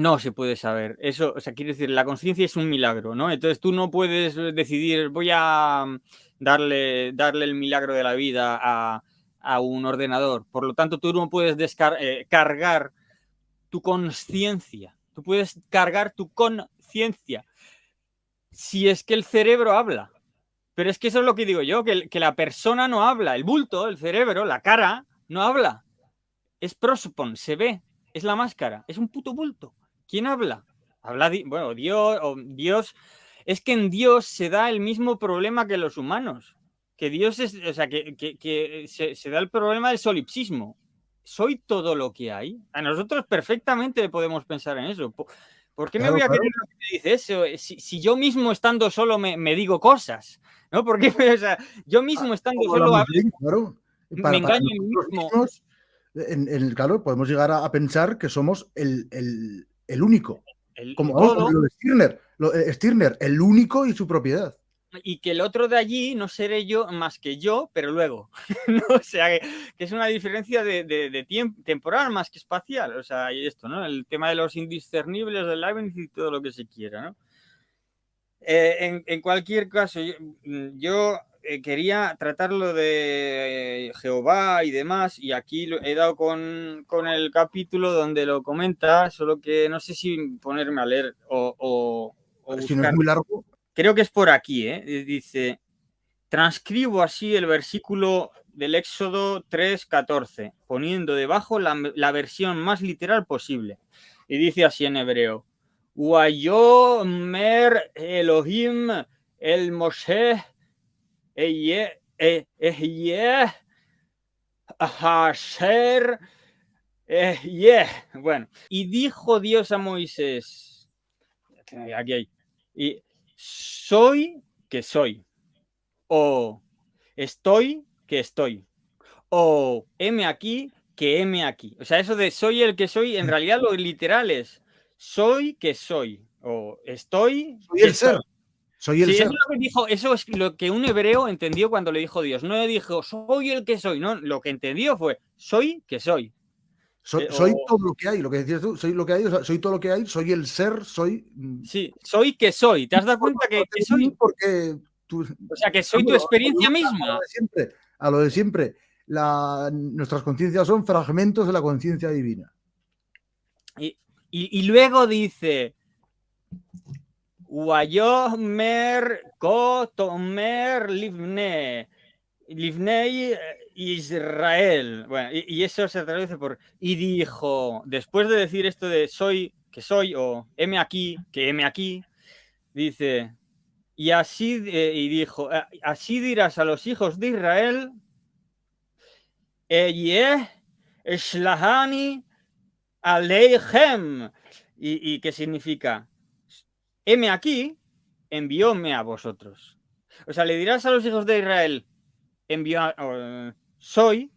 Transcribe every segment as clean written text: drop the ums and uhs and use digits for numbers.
No se puede saber. Eso, o sea, quiere decir, la conciencia es un milagro, ¿no? Entonces tú no puedes decidir, voy a darle el milagro de la vida a un ordenador. Por lo tanto, tú no puedes cargar tu conciencia. Tú puedes cargar tu conciencia si es que el cerebro habla. Pero es que eso es lo que digo yo, que la persona no habla. El bulto, el cerebro, la cara, no habla. Es prosopon, se ve. Es la máscara. Es un puto bulto. ¿Quién habla? Habla, bueno, Dios. Es que en Dios se da el mismo problema que los humanos. Que Dios es, o sea, que se da el problema del solipsismo. Soy todo lo que hay. A nosotros perfectamente podemos pensar en eso. ¿Por qué me voy a creer lo que me dice eso? Si yo mismo estando solo me digo cosas, ¿no? Porque, o sea, yo mismo estando solo claro, me engaño a mí mismo. Mismos, claro, podemos llegar a pensar que somos el único. Como lo de Stirner, el único y su propiedad. Y que el otro de allí no seré yo más que yo, pero luego. ¿No? O sea, que es una diferencia de tiempo, temporal más que espacial. O sea, y esto, ¿no? El tema de los indiscernibles del Leibniz y todo lo que se quiera, ¿no? En cualquier caso, yo quería tratarlo de Jehová y demás, y aquí he dado con el capítulo donde lo comenta, solo que no sé si ponerme a leer o buscar. Si no es muy largo. Creo que es por aquí, ¿eh? Dice, transcribo así el versículo del Éxodo 3:14, poniendo debajo la versión más literal posible. Y dice así en hebreo, Wayomer Elohim el Moshe Hasher bueno, y dijo Dios a Moisés, aquí hay, y soy que soy, o estoy que estoy, o heme aquí que heme aquí. O sea, eso de soy el que soy, en realidad lo literal es soy que soy, o estoy soy que el ser. Soy el sí, ser. eso es, lo que dijo, eso es lo que un hebreo entendió cuando le dijo Dios. No le dijo soy el que soy, no, lo que entendió fue soy que soy. Soy todo lo que hay, lo que decías tú, soy lo que hay, o sea, soy todo lo que hay, soy el ser, soy. Sí, soy que soy. ¿Te has dado cuenta que soy? Porque O sea, que soy tu experiencia misma. A lo de siempre. Nuestras conciencias son fragmentos de la conciencia divina. Y luego dice, Wayomer Kotomer Livnei Israel. Bueno, y eso se traduce por y dijo, después de decir esto de soy que soy o heme aquí que heme aquí, dice, y así y dijo, así dirás a los hijos de Israel, Shlahani Aleichem. ¿Y qué significa? Heme aquí, envióme a vosotros. O sea, le dirás a los hijos de Israel, soy,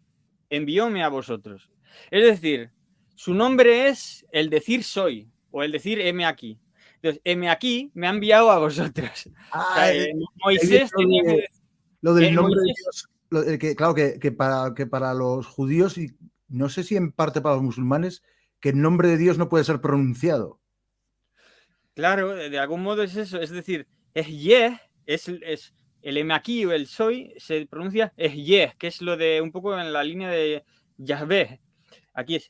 envióme a vosotros. Es decir, su nombre es el decir soy, o el decir heme aquí. Entonces, heme aquí me ha enviado a vosotros. O sea, Moisés tenía que decir. Lo del nombre de Dios, claro, que para los judíos, y no sé si en parte para los musulmanes, que el nombre de Dios no puede ser pronunciado. Claro, de algún modo es eso. Es decir, es el heme aquí o el soy, se pronuncia es que es lo de un poco en la línea de Yahvé. Aquí es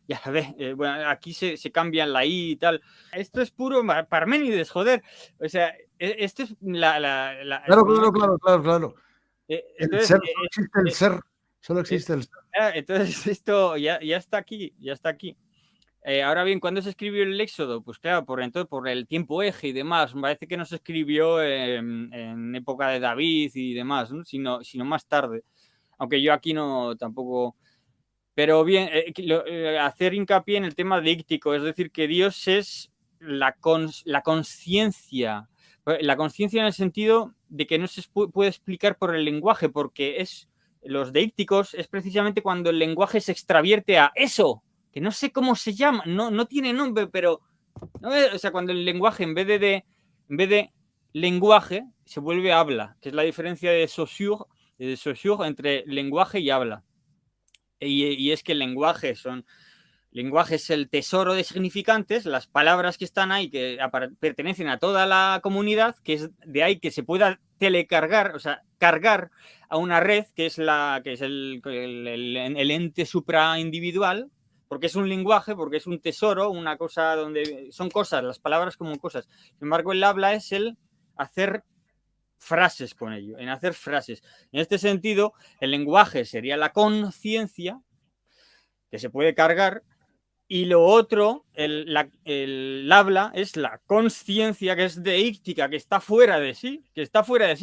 Yahvé. Bueno, aquí se cambian la I y tal. Esto es puro Parménides, joder. O sea, esto es Claro. Entonces, Solo existe el ser. Solo existe el ser. Entonces, esto ya está aquí, ya está aquí. Ahora bien, ¿cuándo se escribió el Éxodo? Pues claro, por el tiempo eje y demás. Me parece que no se escribió en época de David y demás, ¿no? sino más tarde. Aunque yo aquí no tampoco. Pero bien, hacer hincapié en el tema díctico, es decir, que Dios es la conciencia. La conciencia en el sentido de que no se puede explicar por el lenguaje, porque los deícticos es precisamente cuando el lenguaje se extravierte a eso, que no sé cómo se llama, no tiene nombre, pero ¿no? O sea, cuando el lenguaje en vez de lenguaje se vuelve habla, que es la diferencia de saussure entre lenguaje y habla. Y es que el lenguaje son lenguaje es el tesoro de significantes, las palabras que están ahí, que pertenecen a toda la comunidad, que es de ahí que se pueda telecargar, o sea, cargar a una red que es el ente supraindividual, porque es un lenguaje, porque es un tesoro, una cosa donde son cosas, las palabras como cosas. Sin embargo, el habla es el hacer frases con ello, en hacer frases. En este sentido, el lenguaje sería la conciencia que se puede cargar, y lo otro, el habla, es la consciencia, que es deíctica, que está fuera de sí,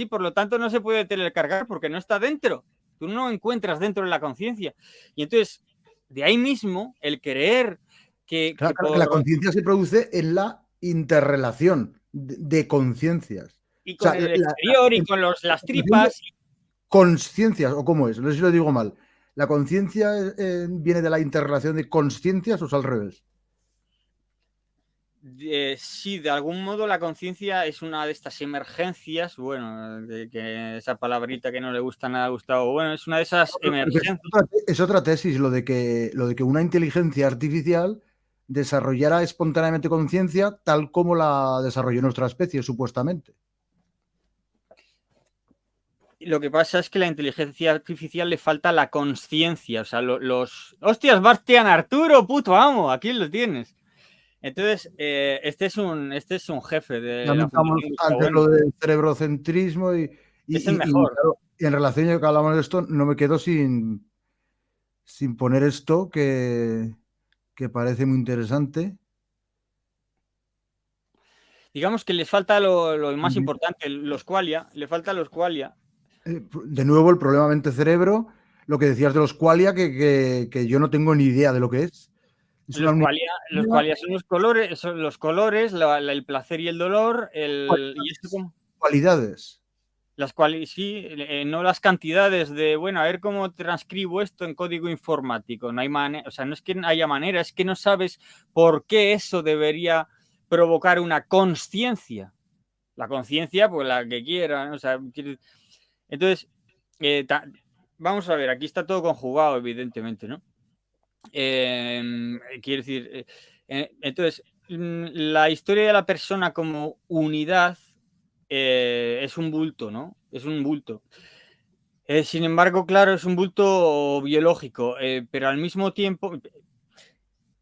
por lo tanto no se puede telecargar porque no está dentro. Tú no encuentras dentro de la conciencia. Y entonces, de ahí mismo, el creer que... Claro, que la conciencia se produce en la interrelación de conciencias. Y con el exterior y con las tripas. Consciencias, ¿o cómo es? No sé si lo digo mal. ¿La conciencia viene de la interrelación de consciencias o es al revés? Sí, de algún modo la conciencia es una de estas emergencias, bueno, que esa palabrita que no le gusta nada a Gustavo, bueno, es una de esas emergencias. Es otra tesis, lo de que una inteligencia artificial desarrollara espontáneamente conciencia tal como la desarrolló nuestra especie, supuestamente. Lo que pasa es que la inteligencia artificial le falta la consciencia, o sea, ¡Hostias, Bastián Arturo, puto amo! Aquí lo tienes. Entonces, este es un jefe de la Fundación. Antes lo del cerebrocentrismo y es el mejor. Claro, en relación a que hablamos de esto, no me quedo sin poner esto que parece muy interesante. Digamos que les falta lo más importante, los qualia, le falta los qualia. De nuevo, el problema mente-cerebro, lo que decías de los qualia, que yo no tengo ni idea de lo que es. Los qualia son los colores, el placer y el dolor, cualidades. Las cuales sí, no las cantidades de, bueno, a ver cómo transcribo esto en código informático. No hay manera, o sea, no es que haya manera, es que no sabes por qué eso debería provocar una consciencia. La conciencia, pues la que quieran, o sea, entonces, vamos a ver, aquí está todo conjugado, evidentemente, ¿no? Quiero decir, entonces, la historia de la persona como unidad es un bulto, ¿no? Es un bulto. Sin embargo, claro, es un bulto biológico, pero al mismo tiempo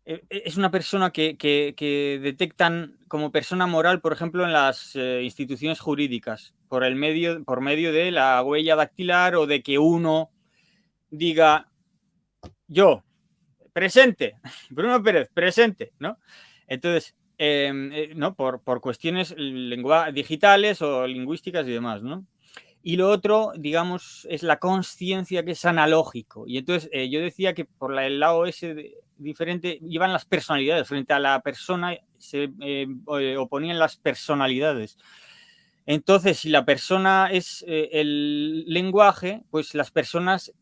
es una persona que detectan como persona moral, por ejemplo, en las instituciones jurídicas, por medio de la huella dactilar o de que uno diga yo, presente, Bruno Pérez, presente, ¿no? Entonces, ¿no? Por cuestiones digitales o lingüísticas y demás, ¿no? Y lo otro, digamos, es la consciencia, que es analógico. Y entonces yo decía que por el lado ese diferente iban las personalidades. Frente a la persona se oponían las personalidades. Entonces, si la persona es el lenguaje, pues las personas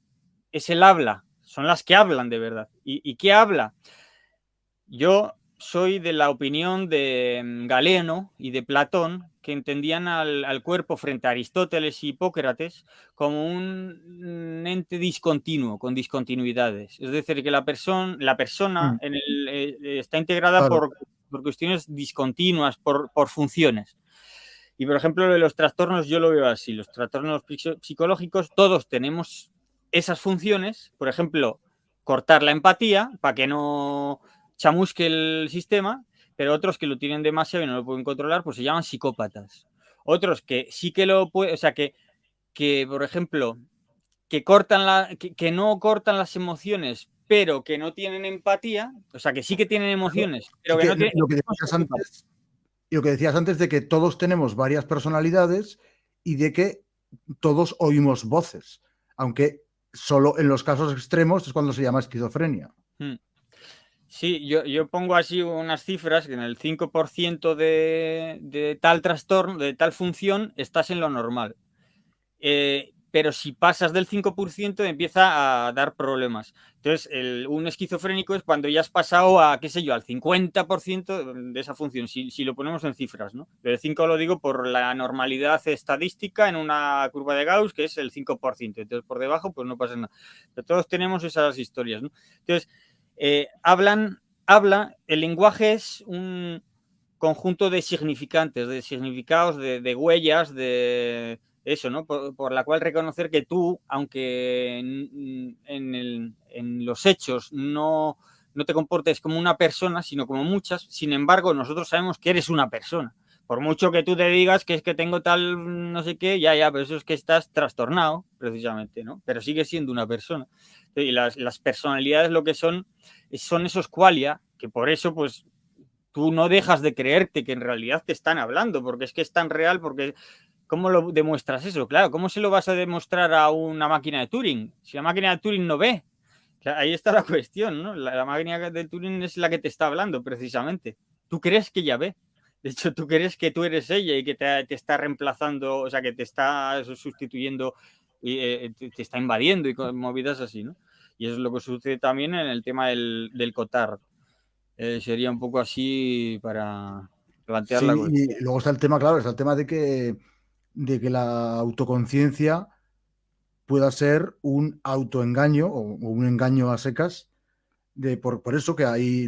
es el habla. Son las que hablan de verdad. ¿Y qué habla? Yo soy de la opinión de Galeno y de Platón, que entendían al cuerpo frente a Aristóteles y Hipócrates como un ente discontinuo, con discontinuidades. Es decir, que la persona está integrada por cuestiones discontinuas, por funciones. Y, por ejemplo, lo de los trastornos yo lo veo así. Los trastornos psicológicos, todos tenemos esas funciones. Por ejemplo, cortar la empatía para que no chamusque el sistema, pero otros que lo tienen demasiado y no lo pueden controlar, pues se llaman psicópatas. Otros que sí que lo pueden, o sea, que por ejemplo, que no cortan las emociones, pero que no tienen empatía, o sea, que sí que tienen emociones, pero que no tienen... Lo que decías antes de que todos tenemos varias personalidades y de que todos oímos voces, aunque solo en los casos extremos es cuando se llama esquizofrenia. Sí, yo pongo así unas cifras, que en el 5% de tal trastorno, de tal función, estás en lo normal. Pero si pasas del 5% empieza a dar problemas. Entonces, un esquizofrénico es cuando ya has pasado a, qué sé yo, al 50% de esa función, si lo ponemos en cifras, ¿no? Pero el 5 lo digo por la normalidad estadística en una curva de Gauss, que es el 5%. Entonces, por debajo, pues no pasa nada. Pero todos tenemos esas historias, ¿no? Entonces, el lenguaje es un conjunto de significantes, de significados, de huellas, de eso, ¿no? Por la cual reconocer que tú, aunque en los hechos no te comportes como una persona, sino como muchas, sin embargo, nosotros sabemos que eres una persona. Por mucho que tú te digas que es que tengo tal no sé qué, ya, pero eso es que estás trastornado, precisamente, ¿no? Pero sigue siendo una persona. Y las personalidades lo que son esos qualia, que por eso, pues, tú no dejas de creerte que en realidad te están hablando, porque es que es tan real, porque ¿cómo lo demuestras eso? Claro, ¿cómo se lo vas a demostrar a una máquina de Turing? Si la máquina de Turing no ve. Ahí está la cuestión, ¿no? La máquina de Turing es la que te está hablando, precisamente. Tú crees que ya ve. De hecho, tú crees que tú eres ella y que te está reemplazando, o sea, que te está sustituyendo y te está invadiendo y movidas así, ¿no? Y eso es lo que sucede también en el tema del Cotard. Sería un poco así para plantear la Sí, cuestión. y luego está el tema, claro, está el tema de que la autoconciencia pueda ser un autoengaño o un engaño a secas, por eso que hay,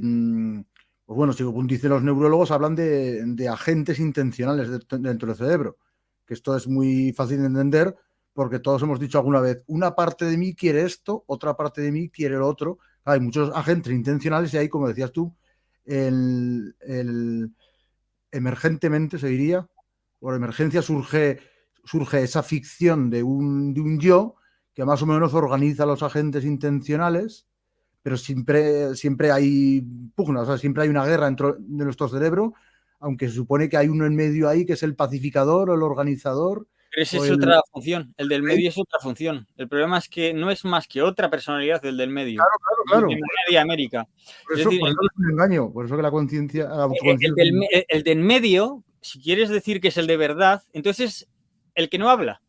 pues bueno, según dicen los neurólogos, hablan de agentes intencionales dentro del cerebro, que esto es muy fácil de entender porque todos hemos dicho alguna vez, una parte de mí quiere esto, otra parte de mí quiere lo otro. Hay muchos agentes intencionales y ahí, como decías tú, el emergentemente se diría, por emergencia surge esa ficción de un yo que más o menos organiza los agentes intencionales, pero siempre hay pugnas, o sea, siempre hay una guerra dentro de nuestro cerebro, aunque se supone que hay uno en medio ahí que es el pacificador o el organizador. Pero esa O es el... otra función. El del medio es otra función. El problema es que no es más que otra personalidad el del medio. Claro, claro, De claro. manera diamétrica. Por Es eso, decir, por eso es un engaño, por eso que la conciencia, la el autoconciencia. del medio, si quieres decir que es el de verdad, entonces es el que no habla.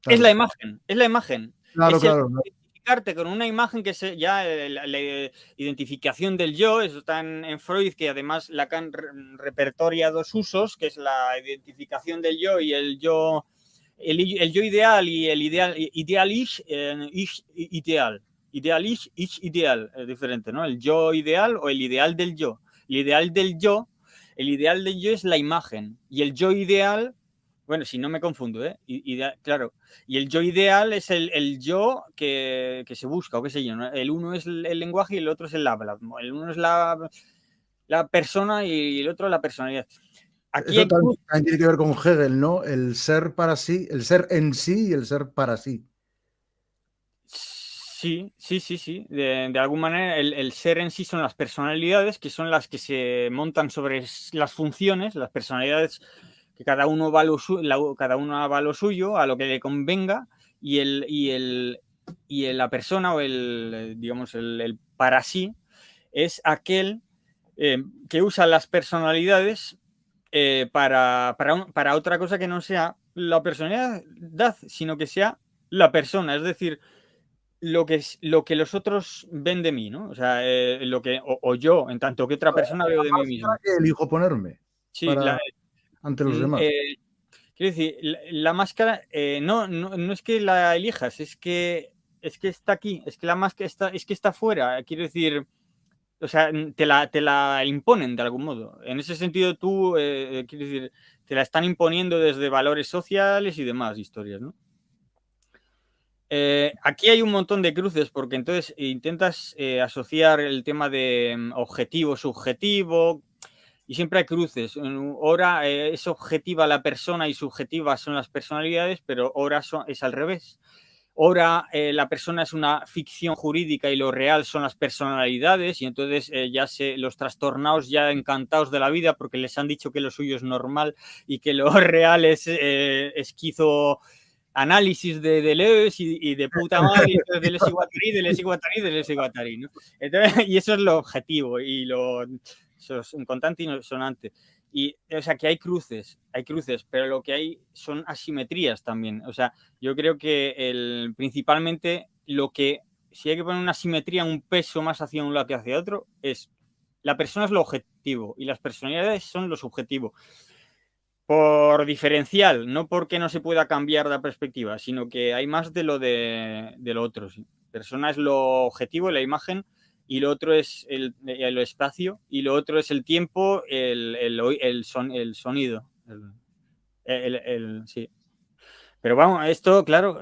Es la Claro, imagen, es la imagen. claro, Es el claro. identificarte con una imagen que es ya la identificación del yo, eso está en Freud, que además Lacan repertoria dos usos, que es la identificación del yo y el yo, el yo ideal y el ideal-ish, ideal. Ideal-ish, ideal, es diferente, ¿no? El yo ideal o el ideal del yo. El ideal del yo, el ideal del yo es la imagen y el yo ideal, bueno, si no me confundo, ¿eh? Claro, y el yo ideal es el yo que se busca, o qué sé yo, ¿no? El uno es el lenguaje y el otro es el habla. El uno es la persona y el otro la personalidad. Aquí Eso hay cruz. también tiene que ver con Hegel, ¿no? El ser para sí, el ser en sí y el ser para sí. Sí, sí, sí, sí. De alguna manera, el ser en sí son las personalidades, que son las que se montan sobre las funciones, las personalidades que cada uno va cada uno va a lo suyo, a lo que le convenga, y la persona o digamos, el para sí es aquel que usa las personalidades para otra cosa que no sea la personalidad, sino que sea la persona, es decir, lo que los otros ven de mí, ¿no? O sea, o yo, en tanto que otra persona veo de mí Máscara mismo. que elijo ponerme Sí, ante los mm, demás. eh, quiero decir, la máscara no es que la elijas, es que está aquí, es que la máscara está fuera, quiero decir, o sea, te la imponen de algún modo. En ese sentido, tú, quiero decir, te la están imponiendo desde valores sociales y demás historias, ¿no? Aquí hay un montón de cruces porque entonces intentas asociar el tema de objetivo, subjetivo y siempre hay cruces. Ahora es objetiva la persona y subjetiva son las personalidades, pero ahora es al revés. Ahora la persona es una ficción jurídica y lo real son las personalidades y entonces los trastornados ya encantados de la vida porque les han dicho que lo suyo es normal y que lo real es esquizo análisis de Deleuze y de puta madre, de Deleuze y Guattari, Deleuze y Guattari, Deleuze y Guattari, ¿no? Entonces, y eso es lo objetivo y eso es un contante y no sonante. Y, o sea, que hay cruces, pero lo que hay son asimetrías también. O sea, yo creo que principalmente si hay que poner una simetría, un peso más hacia un lado que hacia otro, la persona es lo objetivo y las personalidades son lo subjetivo. Por diferencial, no porque no se pueda cambiar la perspectiva, sino que hay más de lo otro. Sí. Persona es lo objetivo, la imagen, y lo otro es el espacio, y lo otro es el tiempo, el sonido. Sí. Pero vamos, esto, claro,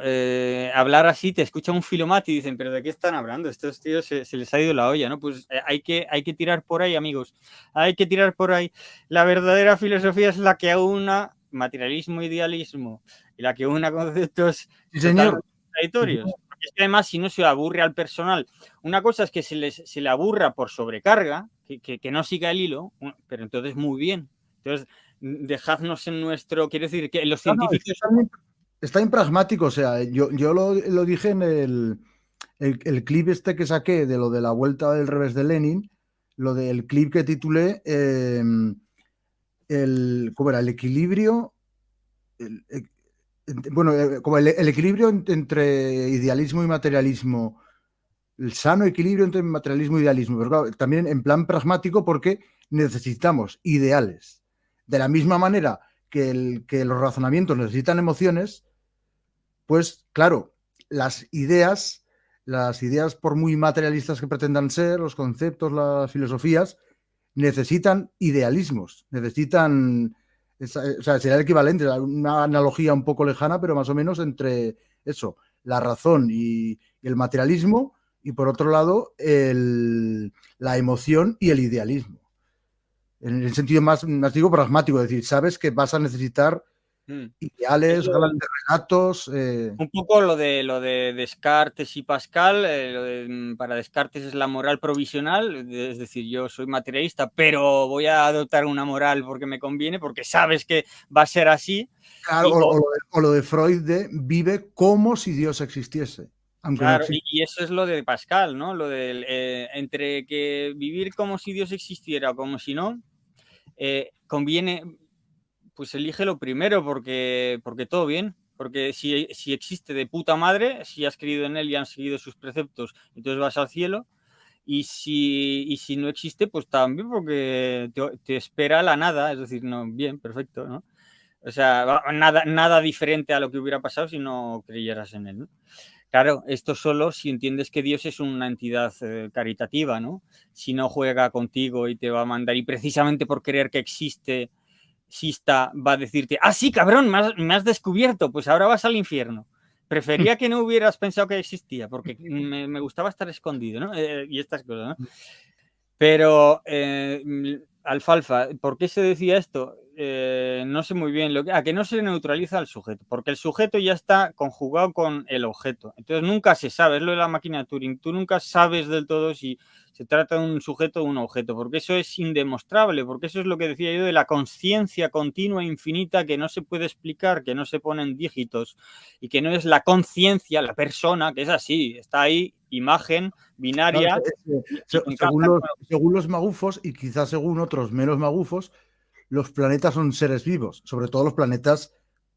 hablar así, te escucha un filomato y dicen, ¿pero de qué están hablando? Estos tíos se les ha ido la olla, ¿no? Pues hay que tirar por ahí, amigos. Hay que tirar por ahí. La verdadera filosofía es la que aúna materialismo, idealismo, y la que una conceptos Sí, totalmente señor. contradictorios. Porque es que además, si no se aburre al personal, una cosa es que se le aburra por sobrecarga, que no siga el hilo, pero entonces muy bien. Entonces, dejadnos en nuestro, quiero decir, que los No, no, científicos... está bien pragmático. O sea, yo lo dije en el clip este que saqué de lo de la vuelta del revés de Lenin, lo del clip que titulé ¿cómo era? El equilibrio. Bueno, como el equilibrio entre idealismo y materialismo, el sano equilibrio entre materialismo e idealismo, pero claro, también en plan pragmático porque necesitamos ideales. De la misma manera que los razonamientos necesitan emociones, pues claro, las ideas por muy materialistas que pretendan ser, los conceptos, las filosofías, necesitan idealismos, necesitan, o sea, sería el equivalente, una analogía un poco lejana, pero más o menos entre eso, la razón y el materialismo, y por otro lado, la emoción y el idealismo. En el sentido más digo, pragmático, es decir, sabes que vas a necesitar ideales, grandes relatos. Un poco lo de Descartes y Pascal, para Descartes es la moral provisional, es decir, yo soy materialista, pero voy a adoptar una moral porque me conviene, porque sabes que va a ser así. Claro, o lo de Freud de vive como si Dios existiese, aunque no Claro, exista. y eso es lo de Pascal, ¿no? Lo del entre que vivir como si Dios existiera o como si no, conviene, pues elige lo primero porque todo bien. Porque si existe de puta madre, si has creído en él y han seguido sus preceptos, entonces vas al cielo. Y si no existe, pues también porque te espera la nada, es decir, no, bien, perfecto, ¿no? O sea, nada diferente a lo que hubiera pasado si no creyeras en él, ¿no? Claro, esto solo si entiendes que Dios es una entidad caritativa, ¿no? Si no juega contigo y te va a mandar, y precisamente por creer que exista, va a decirte, ah, sí, cabrón, me has descubierto, pues ahora vas al infierno. Prefería que no hubieras pensado que existía, porque me gustaba estar escondido, ¿no? Y estas cosas, ¿no? Pero, Alfalfa, ¿por qué se decía esto? No sé muy bien. Que no se neutraliza al sujeto, porque el sujeto ya está conjugado con el objeto. Entonces nunca se sabe, es lo de la máquina de Turing. Tú nunca sabes del todo si se trata de un sujeto o un objeto, porque eso es indemostrable, porque eso es lo que decía yo de la conciencia continua infinita que no se puede explicar, que no se pone en dígitos y que no es la conciencia, la persona, que es así, está ahí, imagen binaria. Claro, según los magufos, y quizás según otros menos magufos, los planetas son seres vivos, sobre todo los planetas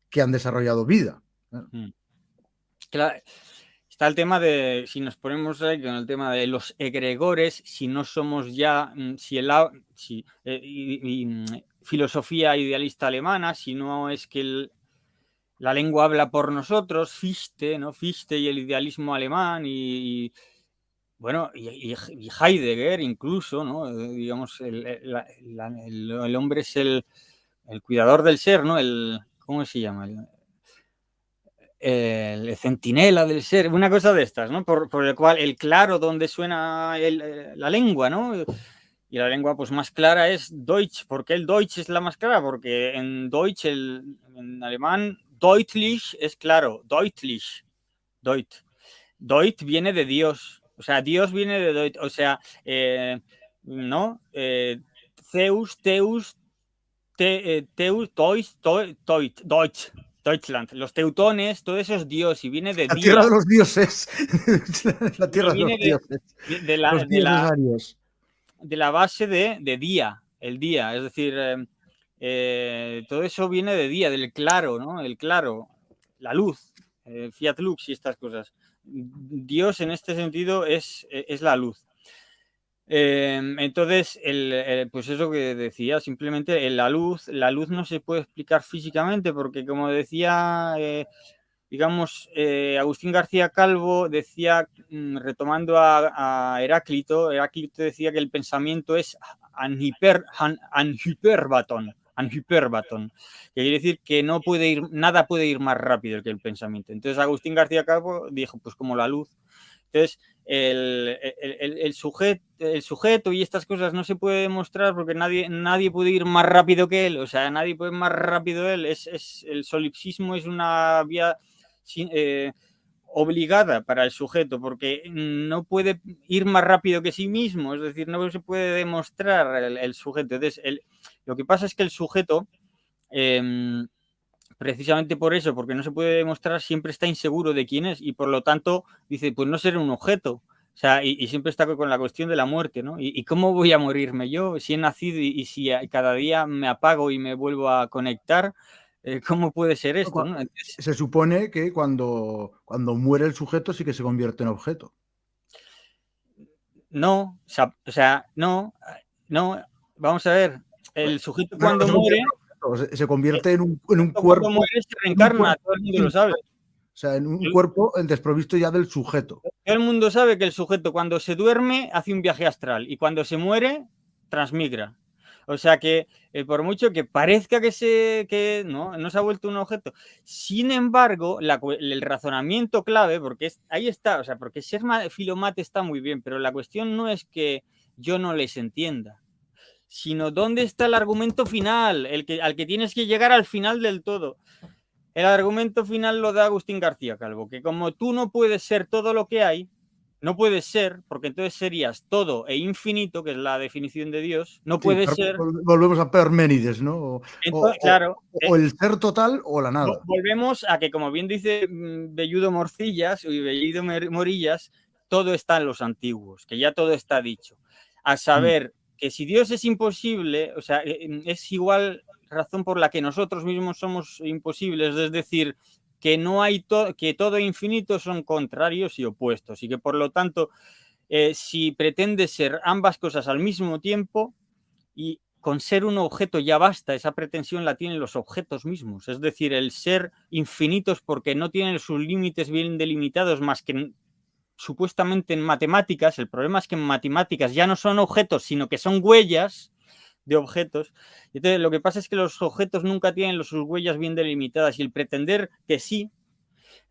que han desarrollado vida. Claro, está el tema de, si nos ponemos ahí con el tema de los egregores, si no somos ya, filosofía idealista alemana, si no es que la lengua habla por nosotros, Fichte, ¿no? Fichte y el idealismo alemán bueno, y Heidegger incluso, ¿no? Digamos, el hombre es el cuidador del ser, ¿no? ¿Cómo se llama? El centinela del ser, una cosa de estas, ¿no? Por el cual el claro donde suena la lengua, ¿no? Y la lengua pues más clara es Deutsch. ¿Por qué el Deutsch es la más clara? Porque en Deutsch, en alemán, deutlich es claro, deutlich, Deut. Deut viene de Dios, o sea, Dios viene de Deut, o sea, ¿no? Zeus, Teus, Teus, Deutsch. Deutschland, los teutones, todo eso es Dios y viene de La tierra día. de los dioses. La tierra de Viene los dioses. de Los dioses arios. la base de día, el día. Es decir, todo eso viene de día, del claro, ¿no? El claro, la luz, Fiat Lux y estas cosas. Dios en este sentido es la luz. Entonces, pues eso que decía, simplemente la luz no se puede explicar físicamente porque como decía digamos, Agustín García Calvo decía, retomando a Heráclito decía que el pensamiento es anhyperbaton, que quiere decir que nada puede ir más rápido que el pensamiento. Entonces Agustín García Calvo dijo, pues como la luz. Entonces, el sujeto y estas cosas no se puede demostrar porque nadie puede ir más rápido que él, o sea, nadie puede ir más rápido que él. El solipsismo es una vía obligada para el sujeto porque no puede ir más rápido que sí mismo, es decir, no se puede demostrar el sujeto. Entonces, lo que pasa es que el sujeto, precisamente por eso, porque no se puede demostrar, siempre está inseguro de quién es y por lo tanto dice, pues no seré un objeto. O sea, y siempre está con la cuestión de la muerte, ¿no? ¿Y cómo voy a morirme yo? Si he nacido y si cada día me apago y me vuelvo a conectar, ¿cómo puede ser esto? ¿No? Entonces, se supone que cuando muere el sujeto sí que se convierte en objeto. No, o sea, no, vamos a ver, el sujeto cuando muere... Se convierte en un cuerpo. Cuando muere se reencarna, todo el mundo lo sabe. O sea, en un cuerpo desprovisto ya del sujeto. Todo el mundo sabe que el sujeto cuando se duerme hace un viaje astral y cuando se muere transmigra. O sea que por mucho que parezca que no se ha vuelto un objeto. Sin embargo, el razonamiento clave, porque ahí está, o sea, porque ser filomate está muy bien, pero la cuestión no es que yo no les entienda, sino dónde está el argumento final, al que tienes que llegar al final del todo. El argumento final lo da Agustín García Calvo, que como tú no puedes ser todo lo que hay, no puedes ser, porque entonces serías todo e infinito, que es la definición de Dios, no puedes ser... Volvemos a Parménides, ¿no? Entonces, claro, o el ser total o la nada. Volvemos a que, como bien dice Belludo Morcillas y Belludo Morillas, todo está en los antiguos, que ya todo está dicho. A saber que si Dios es imposible, o sea, es igual razón por la que nosotros mismos somos imposibles, es decir, que no hay que todo infinito son contrarios y opuestos y que por lo tanto si pretende ser ambas cosas al mismo tiempo y con ser un objeto ya basta, esa pretensión la tienen los objetos mismos, es decir, el ser infinitos porque no tienen sus límites bien delimitados más que supuestamente en matemáticas. El problema es que en matemáticas ya no son objetos, sino que son huellas de objetos. Entonces, lo que pasa es que los objetos nunca tienen sus huellas bien delimitadas y el pretender que sí,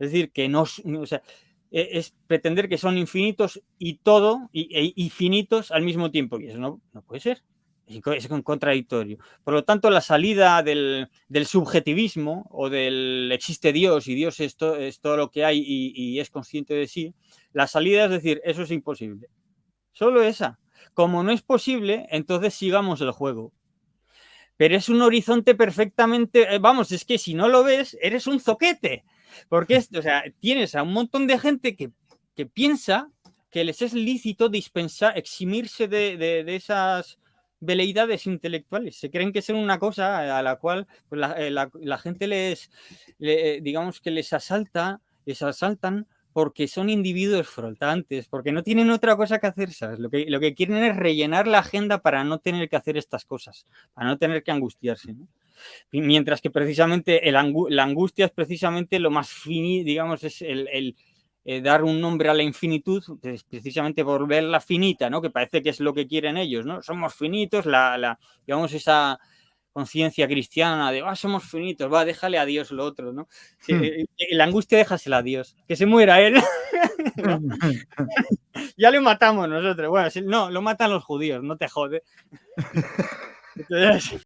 es decir, que no, o sea, es pretender que son infinitos y todo, e infinitos al mismo tiempo, y eso no puede ser. Es contradictorio. Por lo tanto, la salida del subjetivismo o del existe Dios y Dios es todo lo que hay y es consciente de sí, la salida es decir, eso es imposible. Solo esa. Como no es posible, entonces sigamos el juego. Pero es un horizonte perfectamente... Vamos, es que si no lo ves, eres un zoquete. Porque o sea, tienes a un montón de gente que piensa que les es lícito eximirse de esas veleidades intelectuales. Se creen que es una cosa a la cual pues, la gente digamos que les asaltan porque son individuos flotantes, porque no tienen otra cosa que hacer, ¿sabes? Lo que quieren es rellenar la agenda para no tener que hacer estas cosas, para no tener que angustiarse, ¿no? Mientras que precisamente la angustia es precisamente lo más finito, digamos, es el dar un nombre a la infinitud, pues precisamente por verla finita, ¿no? Que parece que es lo que quieren ellos, ¿no? Somos finitos, digamos, esa conciencia cristiana de somos finitos, déjale a Dios lo otro, ¿no? Sí, la angustia déjasela a Dios, que se muera él. ¿No? Ya le matamos nosotros. Bueno, no, lo matan los judíos, no te jode. Entonces,